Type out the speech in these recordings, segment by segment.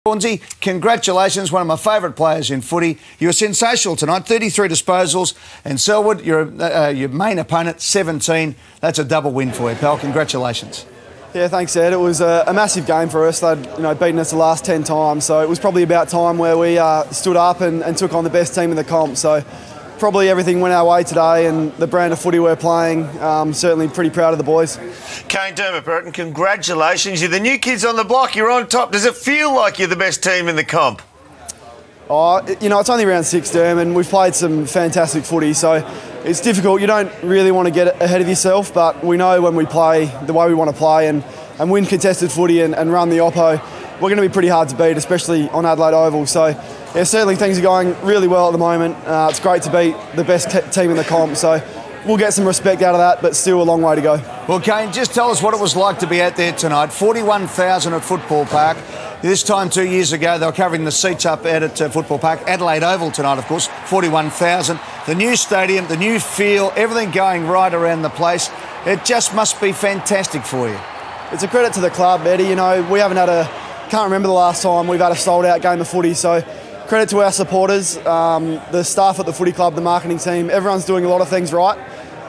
Hornsey, congratulations, one of my favourite players in footy. You were sensational tonight, 33 disposals, and Selwood, your main opponent, 17. That's a double win for you, pal. Congratulations. Yeah, thanks, Ed. It was a massive game for us. They'd beaten us the last 10 times, so it was probably about time where we stood up and took on the best team in the comp. So probably everything went our way today, and the brand of footy we're playing, certainly pretty proud of the boys. Kane, Derm, congratulations. You're the new kids on the block. You're on top. Does it feel like you're the best team in the comp? Oh, it's only round 6, Derm, and we've played some fantastic footy, so it's difficult. You don't really want to get ahead of yourself, but we know when we play the way we want to play and win contested footy and run the oppo, we're going to be pretty hard to beat, especially on Adelaide Oval. So, yeah, certainly things are going really well at the moment. It's great to beat the best team in the comp, so we'll get some respect out of that, but still a long way to go. Well, Kane, just tell us what it was like to be out there tonight. 41,000 at Football Park. This time 2 years ago, they were covering the seats up at Football Park. Adelaide Oval tonight, of course, 41,000. The new stadium, the new feel, everything going right around the place. It just must be fantastic for you. It's a credit to the club, Eddie. We haven't had can't remember the last time we've had a sold-out game of footy, so credit to our supporters, the staff at the footy club, the marketing team. Everyone's doing a lot of things right,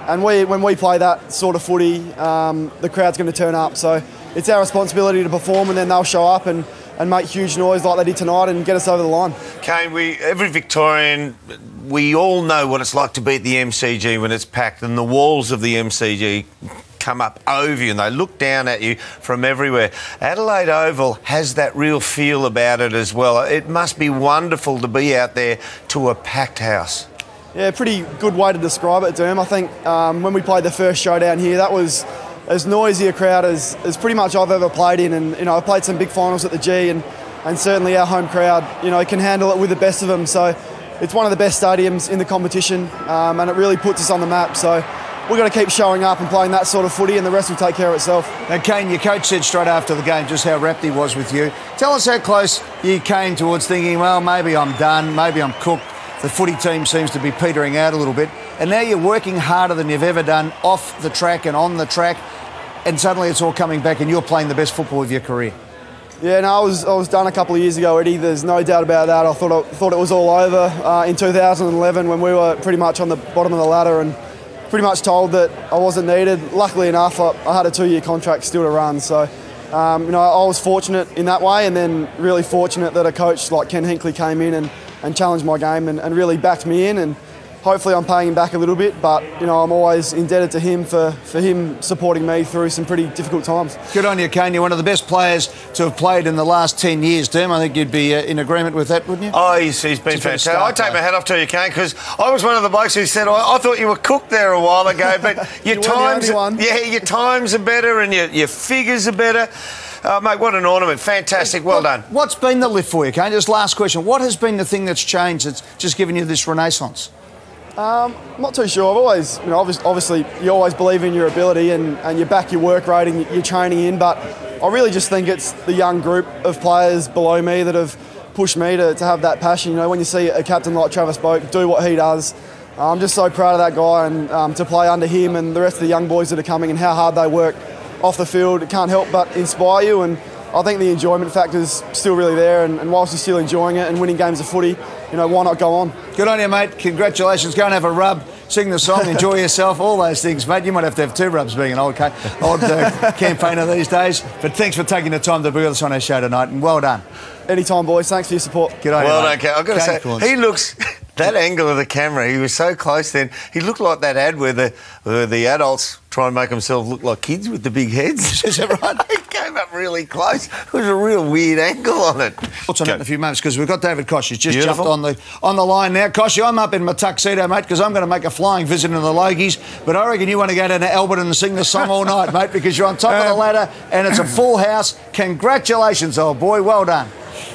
and when we play that sort of footy, the crowd's going to turn up. So it's our responsibility to perform, and then they'll show up and make huge noise like they did tonight and get us over the line. Kane, every Victorian, we all know what it's like to be at the MCG when it's packed, and the walls of the MCG come up over you and they look down at you from everywhere. Adelaide Oval has that real feel about it as well. It must be wonderful to be out there to a packed house. Yeah, pretty good way to describe it, Derm. I think when we played the first show down here, that was as noisy a crowd as pretty much I've ever played in. And I played some big finals at the G, and certainly our home crowd can handle it with the best of them. So it's one of the best stadiums in the competition, and it really puts us on the map. So we've got to keep showing up and playing that sort of footy, and the rest will take care of itself. Now, Kane, your coach said straight after the game just how rapt he was with you. Tell us how close you came towards thinking, well, maybe I'm done, maybe I'm cooked. The footy team seems to be petering out a little bit. And now you're working harder than you've ever done off the track and on the track, and suddenly it's all coming back and you're playing the best football of your career. Yeah, no, I was done a couple of years ago, Eddie. There's no doubt about that. I thought it was all over in 2011 when we were pretty much on the bottom of the ladder and pretty much told that I wasn't needed. Luckily enough, I had a 2-year contract still to run. So, I was fortunate in that way, and then really fortunate that a coach like Ken Hinkley came in and challenged my game and really backed me in. And hopefully I'm paying him back a little bit, but, I'm always indebted to him for him supporting me through some pretty difficult times. Good on you, Kane. You're one of the best players to have played in the last 10 years, Derm. I think you'd be in agreement with that, wouldn't you? Oh, he's been fantastic. I take my hat off to you, Kane, because I was one of the blokes who said, I thought you were cooked there a while ago, but your times are better and your figures are better. Mate, what an ornament. Fantastic. Well done. What's been the lift for you, Kane? Just last question. What has been the thing that's changed that's just given you this renaissance? I'm not too sure. I've always, obviously you always believe in your ability and you back your work rate and your training in, but I really just think it's the young group of players below me that have pushed me to have that passion. When you see a captain like Travis Boak do what he does, I'm just so proud of that guy, and to play under him and the rest of the young boys that are coming and how hard they work off the field, it can't help but inspire you. And I think the enjoyment factor is still really there, and whilst you're still enjoying it and winning games of footy, why not go on? Good on you, mate. Congratulations. Go and have a rub, sing the song, enjoy yourself, all those things, mate. You might have to have 2 rubs being an old campaigner these days. But thanks for taking the time to be with us on our show tonight, and well done. Anytime, boys. Thanks for your support. Good on you, well mate. done, Kane. I've got to say, he looks... That angle of the camera, he was so close then. He looked like that ad where the adults try and make themselves look like kids with the big heads. Is that right? He came up really close. It was a real weird angle on it. What's on it in a few moments, because we've got David Kosh. He's just jumped on the line now. Koshy, I'm up in my tuxedo, mate, because I'm going to make a flying visit into the Logies. But I reckon you want to go down to Alberton and sing the song all night, mate, because you're on top of the ladder and it's a full house. Congratulations, old boy. Well done.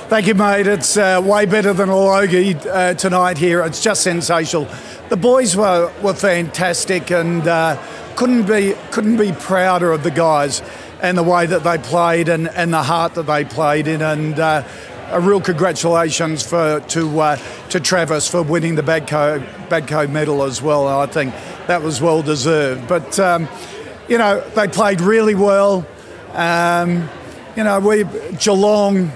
Thank you, mate. It's way better than a Logie tonight here. It's just sensational. The boys were fantastic, and couldn't be prouder of the guys and the way that they played and the heart that they played in. And a real congratulations to Travis for winning the Badco medal as well. I think that was well deserved. But they played really well. Geelong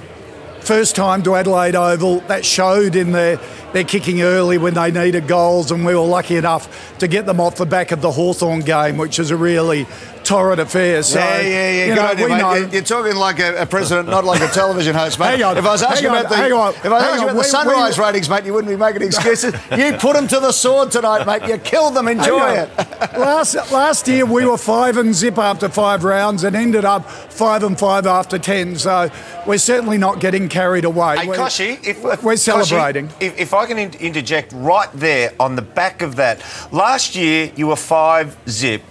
first time to Adelaide Oval. That showed in their kicking early when they needed goals, and we were lucky enough to get them off the back of the Hawthorn game, which is a really torrid affair. So, yeah. You know, we know. You're talking like a president, not like a television host, mate. Hang on, if I was asking about the Sunrise ratings, mate, you wouldn't be making excuses. You put them to the sword tonight, mate. You killed them. Enjoy it. Last year we were 5-0 after 5 rounds and ended up 5-5 after 10. So we're certainly not getting carried away. Hey, Koshy, we're celebrating. If I can interject right there on the back of that, last year you were 5-0.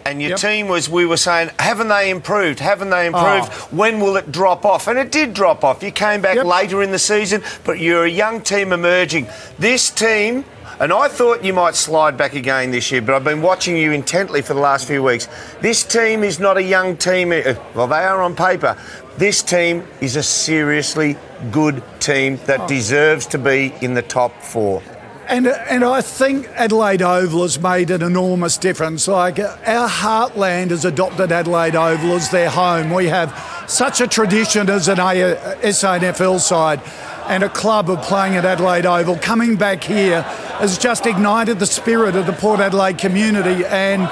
And your team we were saying, haven't they improved? Haven't they improved? Oh. When will it drop off? And it did drop off. You came back later in the season, but you're a young team emerging. This team, and I thought you might slide back again this year, but I've been watching you intently for the last few weeks. This team is not a young team. Well, they are on paper. This team is a seriously good team that deserves to be in the top 4. And I think Adelaide Oval has made an enormous difference. Like, our heartland has adopted Adelaide Oval as their home. We have such a tradition as an SANFL side, and a club of playing at Adelaide Oval. Coming back here has just ignited the spirit of the Port Adelaide community, and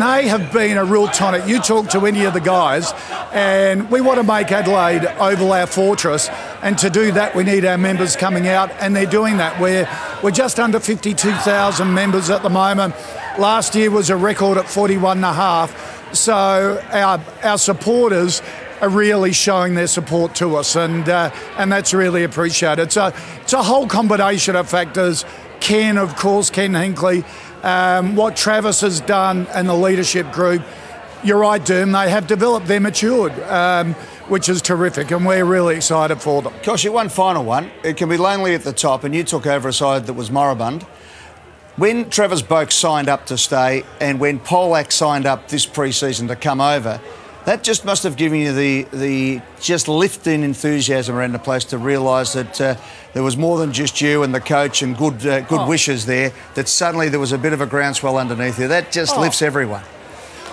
they have been a real tonic. You talk to any of the guys, and we want to make Adelaide Oval our fortress, and to do that we need our members coming out, and they're doing that. We're just under 52,000 members at the moment. Last year was a record at 41.5. So our supporters are really showing their support to us, and that's really appreciated. So it's a whole combination of factors. Ken, of course, Ken Hinkley, what Travis has done and the leadership group. You're right, Derm, they have developed, they're matured, which is terrific, and we're really excited for them. Koshy, one final one. It can be lonely at the top, and you took over a side that was moribund. When Travis Boak signed up to stay, and when Polak signed up this pre-season to come over, that just must have given you the just lift in enthusiasm around the place to realise that there was more than just you and the coach and good wishes there, that suddenly there was a bit of a groundswell underneath you. That just lifts everyone.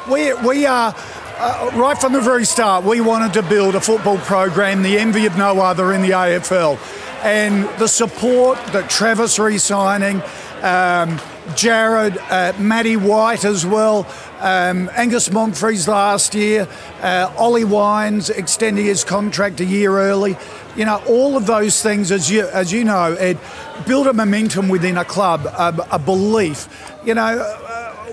We are, right from the very start, we wanted to build a football program, the envy of no other in the AFL. And the support that Travis re-signing, Jared, Matty White as well, Angus Montfrees last year, Ollie Wines extending his contract a year early. You know, all of those things, as you know, Ed, build a momentum within a club, a belief. You know,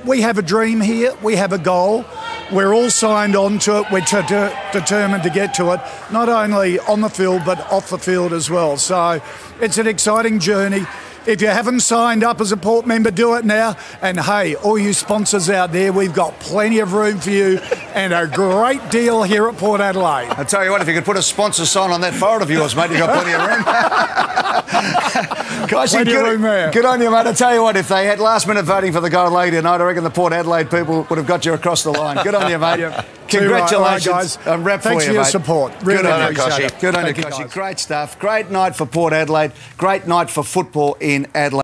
we have a dream here, we have a goal. We're all signed on to it. We're determined to get to it, not only on the field but off the field as well. So it's an exciting journey. If you haven't signed up as a Port member, do it now. And hey, all you sponsors out there, we've got plenty of room for you and a great deal here at Port Adelaide. I tell you what, if you could put a sponsor sign on that forehead of yours, mate, you've got plenty of room. Gosh, plenty of room there. Good on you, mate. I tell you what, if they had last-minute voting for the Gold Lady tonight, I reckon the Port Adelaide people would have got you across the line. Good on you, mate. Congratulations. Right, guys. I'm rep Thanks for you, your mate. support. Really appreciate it. Good on you, Thank you, Koshi. guys. Great stuff. Great night for Port Adelaide. Great night for football in Adelaide.